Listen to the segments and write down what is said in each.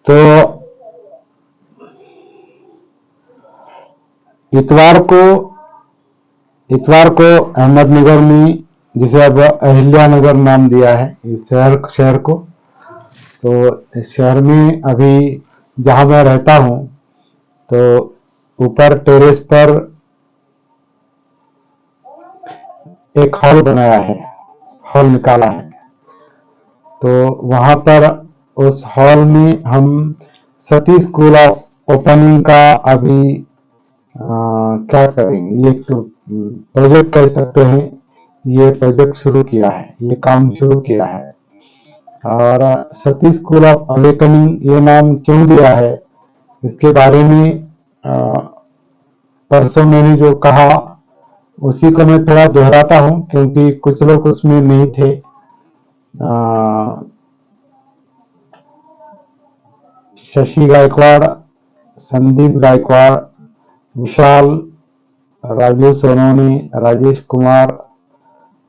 तो इतवार को अहमदनगर में, जिसे अब अहिल्यानगर नाम दिया है इस शहर को, तो इस शहर में अभी जहां मैं रहता हूं, तो ऊपर टेरेस पर एक हॉल बनाया है, हॉल निकाला है। तो वहां पर उस हॉल में हम सतीश स्कूल ऑफ ओपनिंग का अभी क्या करेंगे, ये प्रोजेक्ट कह सकते हैं, ये प्रोजेक्ट शुरू किया है, ये काम शुरू किया है। और सतीश स्कूल ऑफ अवेकनिंग ये नाम क्यों दिया है, इसके बारे में परसों मैंने जो कहा उसी को मैं थोड़ा दोहराता हूं, क्योंकि कुछ लोग उसमें नहीं थे। शशि गायकवाड़, संदीप गायकवाड़, विशाल, राजू सोनोनी, राजेश कुमार,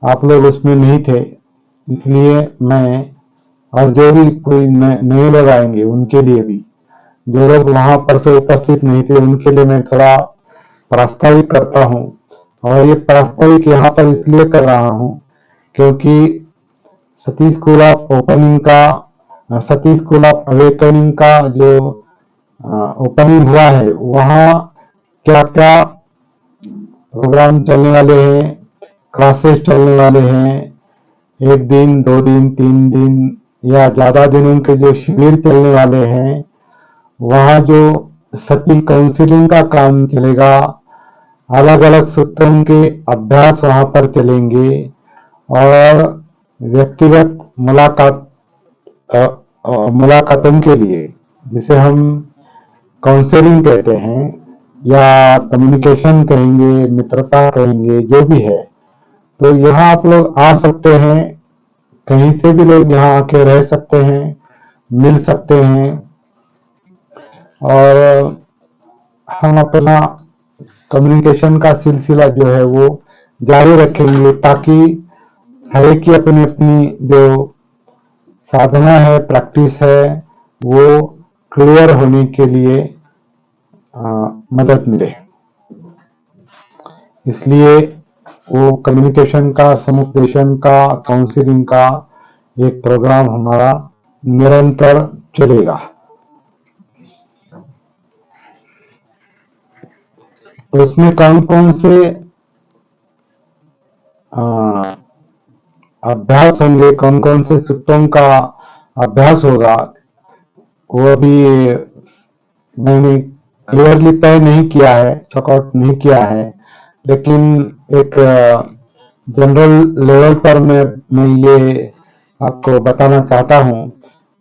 आप लोग उसमें नहीं थे, इसलिए मैं, और जो भी कोई नए लोग आएंगे उनके लिए भी, जो लोग वहां पर से उपस्थित नहीं थे उनके लिए मैं थोड़ा प्रास्ताविक करता हूं। और ये प्रास्ताविक यहाँ पर इसलिए कर रहा हूं क्योंकि सतीश स्कूल ऑफ ओपनिंग का, सतीश स्कूल ऑफ अवेकनिंग का जो ओपनिंग हुआ है, वहाँ क्या क्या प्रोग्राम चलने वाले हैं, क्लासेस चलने वाले हैं, 1 दिन 2 दिन 3 दिन या ज्यादा दिनों के जो शिविर चलने वाले हैं, वहाँ जो सती काउंसिलिंग का काम चलेगा, अलग अलग सूत्रों के अभ्यास वहां पर चलेंगे, और व्यक्तिगत मुलाकातों के लिए, जिसे हम काउंसलिंग कहते हैं या कम्युनिकेशन कहेंगे, मित्रता कहेंगे, जो भी है, तो यहाँ आप लोग आ सकते हैं, कहीं से भी लोग यहाँ आके रह सकते हैं, मिल सकते हैं, और हम अपना कम्युनिकेशन का सिलसिला जो है वो जारी रखेंगे, ताकि हर एक की अपनी अपनी जो साधना है, प्रैक्टिस है, वो क्लियर होने के लिए मदद मिले। इसलिए वो कम्युनिकेशन का, समुपदेशन का, काउंसलिंग का एक प्रोग्राम हमारा निरंतर चलेगा। उसमें कौन कौन से अभ्यास होंगे, कौन कौन से सूत्रों का अभ्यास होगा, वो अभी मैंने क्लियरली तय नहीं किया है, चेकआउट नहीं किया है, लेकिन एक जनरल लेवल पर मैं ये आपको बताना चाहता हूं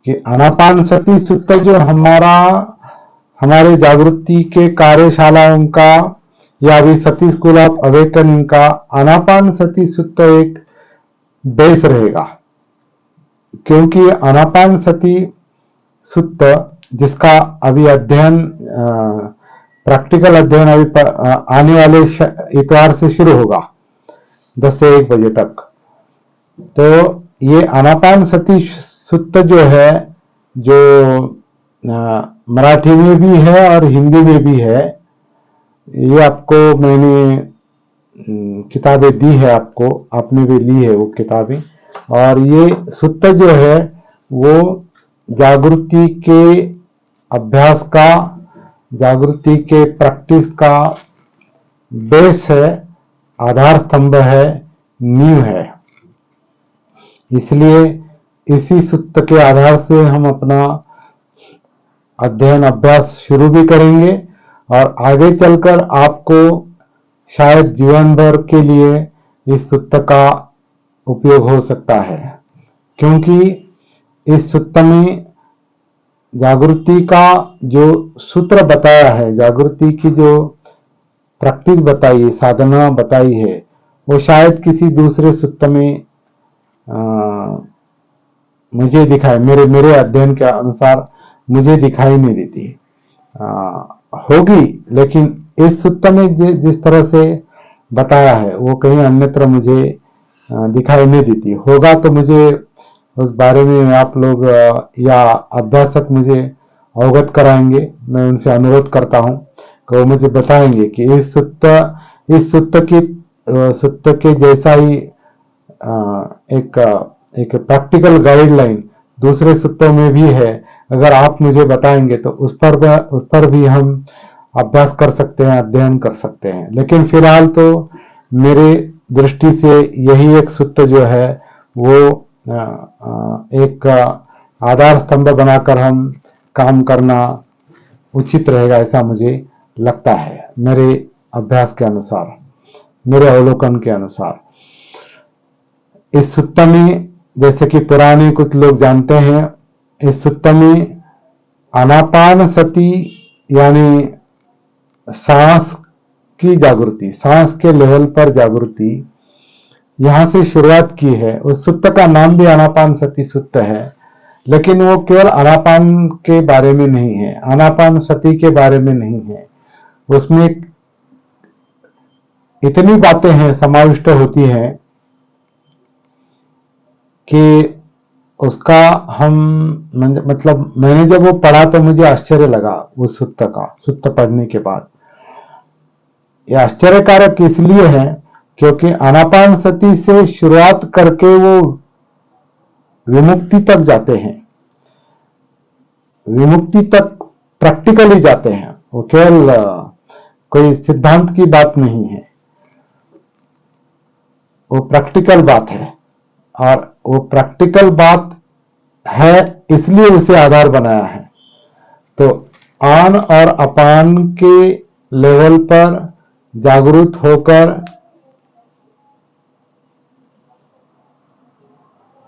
कि आनापान सती सूत्र जो हमारे जागृति के कार्यशालाओं का, या अभी सती स्कूल ऑफ अवेकनिंग का आनापान सती सूत्र एक बेस रहेगा, क्योंकि आनापान सती सूत्र जिसका अभी अध्ययन, प्रैक्टिकल अध्ययन अभी आने वाले इतवार से शुरू होगा 10 से 1 बजे तक। तो ये आनापान सती सूत्र जो है, जो मराठी में भी है और हिंदी में भी है, ये आपको मैंने किताबें दी है, आपने भी ली है वो किताबें। और ये सूत्र जो है वो जागृति के अभ्यास का, जागृति के प्रैक्टिस का बेस है, आधार स्तंभ है, नींव है। इसलिए इसी सूत्र के आधार से हम अपना अध्ययन अभ्यास शुरू भी करेंगे, और आगे चलकर आपको शायद जीवन भर के लिए इस सूत्र का उपयोग हो सकता है, क्योंकि इस सूत्र में जागृति का जो सूत्र बताया है, जागृति की जो प्रैक्टिस बताई है, साधना बताई है, वो शायद किसी दूसरे सूत्र में मुझे दिखाई, मेरे अध्ययन के अनुसार मुझे दिखाई नहीं देती। होगी, लेकिन इस सूत्र में जिस तरह से बताया है वो कहीं अन्यत्र मुझे दिखाई नहीं देती। होगा तो मुझे उस बारे में आप लोग या अभ्यासक मुझे अवगत कराएंगे। मैं उनसे अनुरोध करता हूं कि वो मुझे बताएंगे कि इस सुत्त के जैसा ही एक प्रैक्टिकल गाइडलाइन दूसरे सुत्तों में भी है। अगर आप मुझे बताएंगे तो उस पर भी हम अभ्यास कर सकते हैं, अध्ययन कर सकते हैं। लेकिन फिलहाल तो मेरे दृष्टि से यही एक सुत्त जो है वो एक आधार स्तंभ बनाकर हम काम करना उचित रहेगा, ऐसा मुझे लगता है, मेरे अभ्यास के अनुसार, मेरे अवलोकन के अनुसार। इस सुत्त में, जैसे कि पुराने कुछ लोग जानते हैं, इस सुत्त में आनापान सती यानी सांस की जागृति, सांस के लेवल पर जागृति, यहां से शुरुआत की है। उस सुत्त का नाम भी आनापान सती सुत्त है, लेकिन वो केवल आनापान के बारे में नहीं है, आनापान सती के बारे में नहीं है। उसमें इतनी बातें हैं, समाविष्ट होती हैं कि उसका हम मतलब मैंने जब वो पढ़ा तो मुझे आश्चर्य लगा उस सुत्त पढ़ने के बाद। यह आश्चर्यकारक इसलिए है क्योंकि आनापान सती से शुरुआत करके वो विमुक्ति तक जाते हैं, विमुक्ति तक प्रैक्टिकली जाते हैं। वो केवल कोई सिद्धांत की बात नहीं है, वो प्रैक्टिकल बात है। और वो प्रैक्टिकल बात है इसलिए उसे आधार बनाया है। तो आन और अपान के लेवल पर जागरूक होकर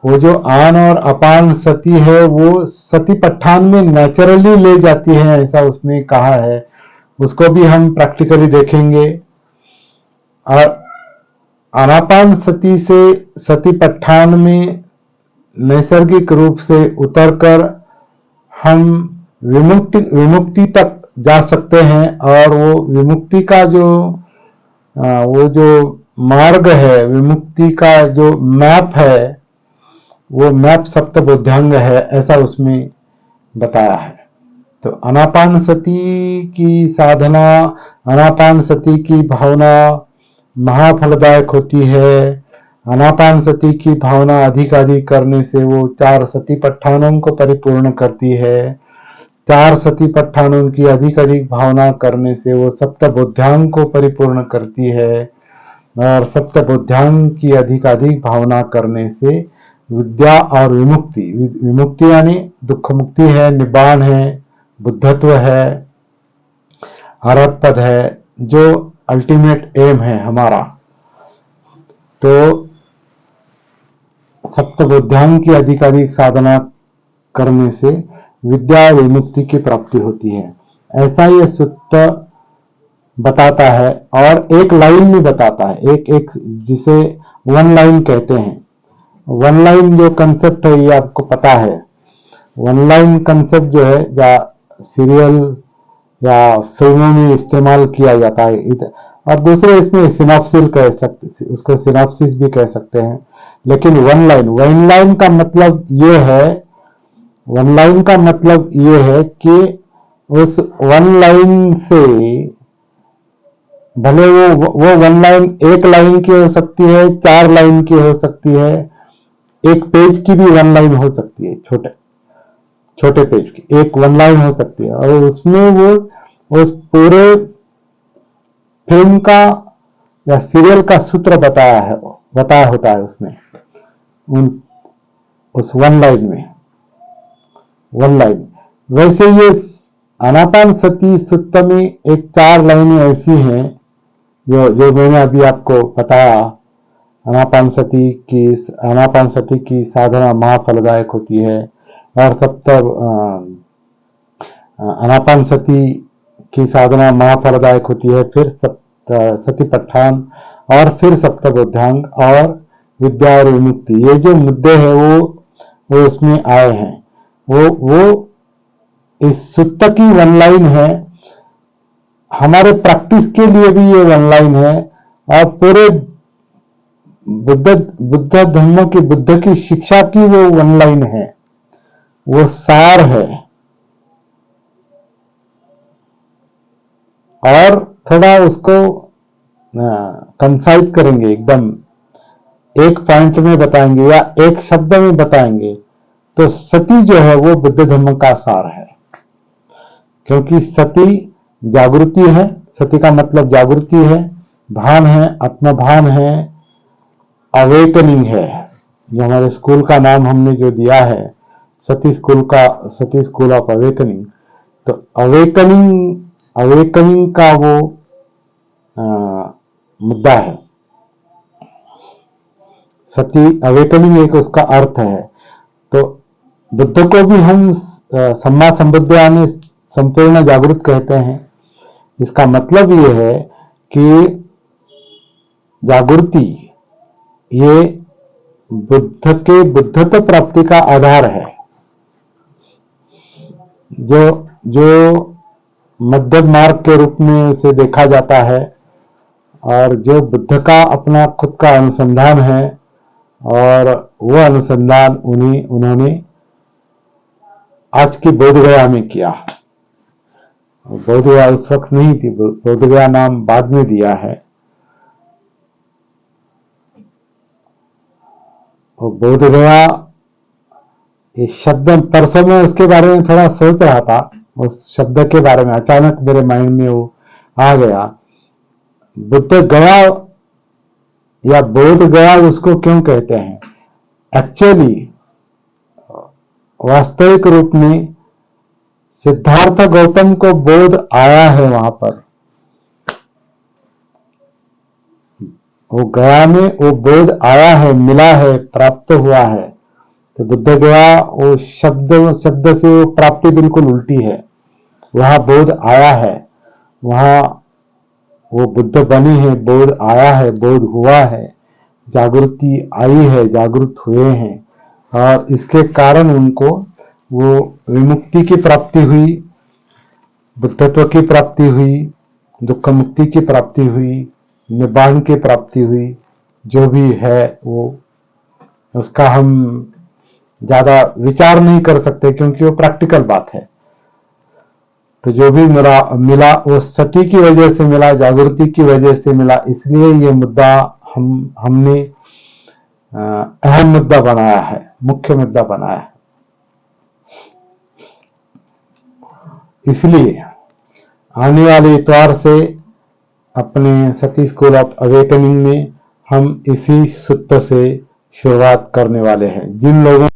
वो जो आन और अपान सती है वो सती पट्ठान में नेचुरली ले जाती है, ऐसा उसमें कहा है। उसको भी हम प्रैक्टिकली देखेंगे। और आनापान सती से सती पट्ठान में नैसर्गिक रूप से उतरकर हम विमुक्ति तक जा सकते हैं। और वो विमुक्ति का वो जो मार्ग है, विमुक्ति का जो मैप है, वो मैप सप्तबोधांग है, ऐसा उसमें बताया है। तो आनापान सती की साधना, आनापान सती की भावना महाफलदायक होती है। आनापान सती की भावना अधिक करने से वो 4 सती पट्ठानों को परिपूर्ण करती है। 4 सती पट्ठानों की अधिक भावना करने से वो सप्तबोधांग को परिपूर्ण करती है। और सप्तबोधांग की अधिक भावना करने से विद्या और विमुक्ति यानी दुख मुक्ति है, निब्बाण है, बुद्धत्व है, अरहत पद है, जो अल्टीमेट एम है हमारा। तो सप्तबोधांग की अधिक साधना करने से विद्या और विमुक्ति की प्राप्ति होती है, ऐसा ये सुत्त बताता है। और एक लाइन में बताता है, एक जिसे वन लाइन कहते हैं। वन लाइन जो कंसेप्ट है ये आपको पता है। वन लाइन कंसेप्ट जो है सीरियल या फिल्मों में इस्तेमाल किया जाता है। और दूसरे इसमें सिनॉप्सिस कह सकते, उसको सिनॉप्सिस भी कह सकते हैं। लेकिन वन लाइन का मतलब ये है, वन लाइन का मतलब ये है कि उस वन लाइन से भले वो वन लाइन 1 लाइन की हो सकती है, 4 लाइन की हो सकती है, 1 पेज की भी वन लाइन हो सकती है, छोटे पेज की एक वन लाइन हो सकती है। और उसमें वो उस पूरे फिल्म का या सीरियल का सूत्र बताया होता है उसमें, उस वन लाइन में। वैसे ये आनापान सती सुत्त में एक 4 लाइनें ऐसी हैं जो मैंने अभी आपको बताया। आनापान सती की साधना महाफलदायक होती है। और आनापान सती की साधना महाफलदायक होती है, फिर सती पट्ठान, और फिर सप्तबोधांग और विद्या और विमुक्ति। ये जो मुद्दे हैं वो उसमें आए हैं। वो इस सुत्त की वन लाइन है, हमारे प्रैक्टिस के लिए भी ये वन लाइन है। और पूरे बुद्ध धर्म की, बुद्ध की शिक्षा की वो वन लाइन है, वो सार है। और थोड़ा उसको कंसाइज करेंगे, एकदम एक पॉइंट में बताएंगे या एक शब्द में बताएंगे, तो सती जो है वो बुद्ध धर्म का सार है। क्योंकि सती जागृति है, सती का मतलब जागृति है, भान है, आत्मभान है, अवेकनिंग है। जो हमारे स्कूल का नाम हमने जो दिया है सती स्कूल ऑफ अवेकनिंग, तो अवेकनिंग का वो मुद्दा है। सती अवेकनिंग एक उसका अर्थ है। तो बुद्ध को भी हम सम्मा संबुद्धानि संपूर्ण जागृत कहते हैं। इसका मतलब ये है कि जागृति ये बुद्ध के बुद्धत्व प्राप्ति का आधार है। जो मध्य मार्ग के रूप में उसे देखा जाता है, और जो बुद्ध का अपना खुद का अनुसंधान है, और वो अनुसंधान उन्होंने आज की बोधगया में किया। बोधगया उस वक्त नहीं थी, बोधगया नाम बाद में दिया है। बोधगया ये शब्द, परसों में उसके बारे में थोड़ा सोच रहा था, उस शब्द के बारे में अचानक मेरे माइंड में वो आ गया। बुद्ध गया या बोध गया उसको क्यों कहते हैं? एक्चुअली वास्तविक रूप में सिद्धार्थ गौतम को बोध आया है, वहां पर वो गया में वो बोध आया है, मिला है, प्राप्त हुआ है। तो बुद्ध गया वो शब्द से वो प्राप्ति बिल्कुल उल्टी है। वहां बोध आया है, वहां वो बुद्ध बने हैं, बोध आया है, बोध हुआ है, जागृति आई है, जागृत हुए हैं, और इसके कारण उनको वो विमुक्ति की प्राप्ति हुई, बुद्धत्व की प्राप्ति हुई, दुख मुक्ति की प्राप्ति हुई, निब्बान की प्राप्ति हुई। जो भी है वो उसका हम ज्यादा विचार नहीं कर सकते, क्योंकि वो प्रैक्टिकल बात है। तो जो भी मिला वो सती की वजह से मिला, जागृति की वजह से मिला। इसलिए ये मुद्दा हमने अहम मुद्दा बनाया है, मुख्य मुद्दा बनाया है। इसलिए आने वाले इतवार से अपने सती स्कूल ऑफ अवेकनिंग में हम इसी सूत्र से शुरुआत करने वाले हैं। जिन लोगों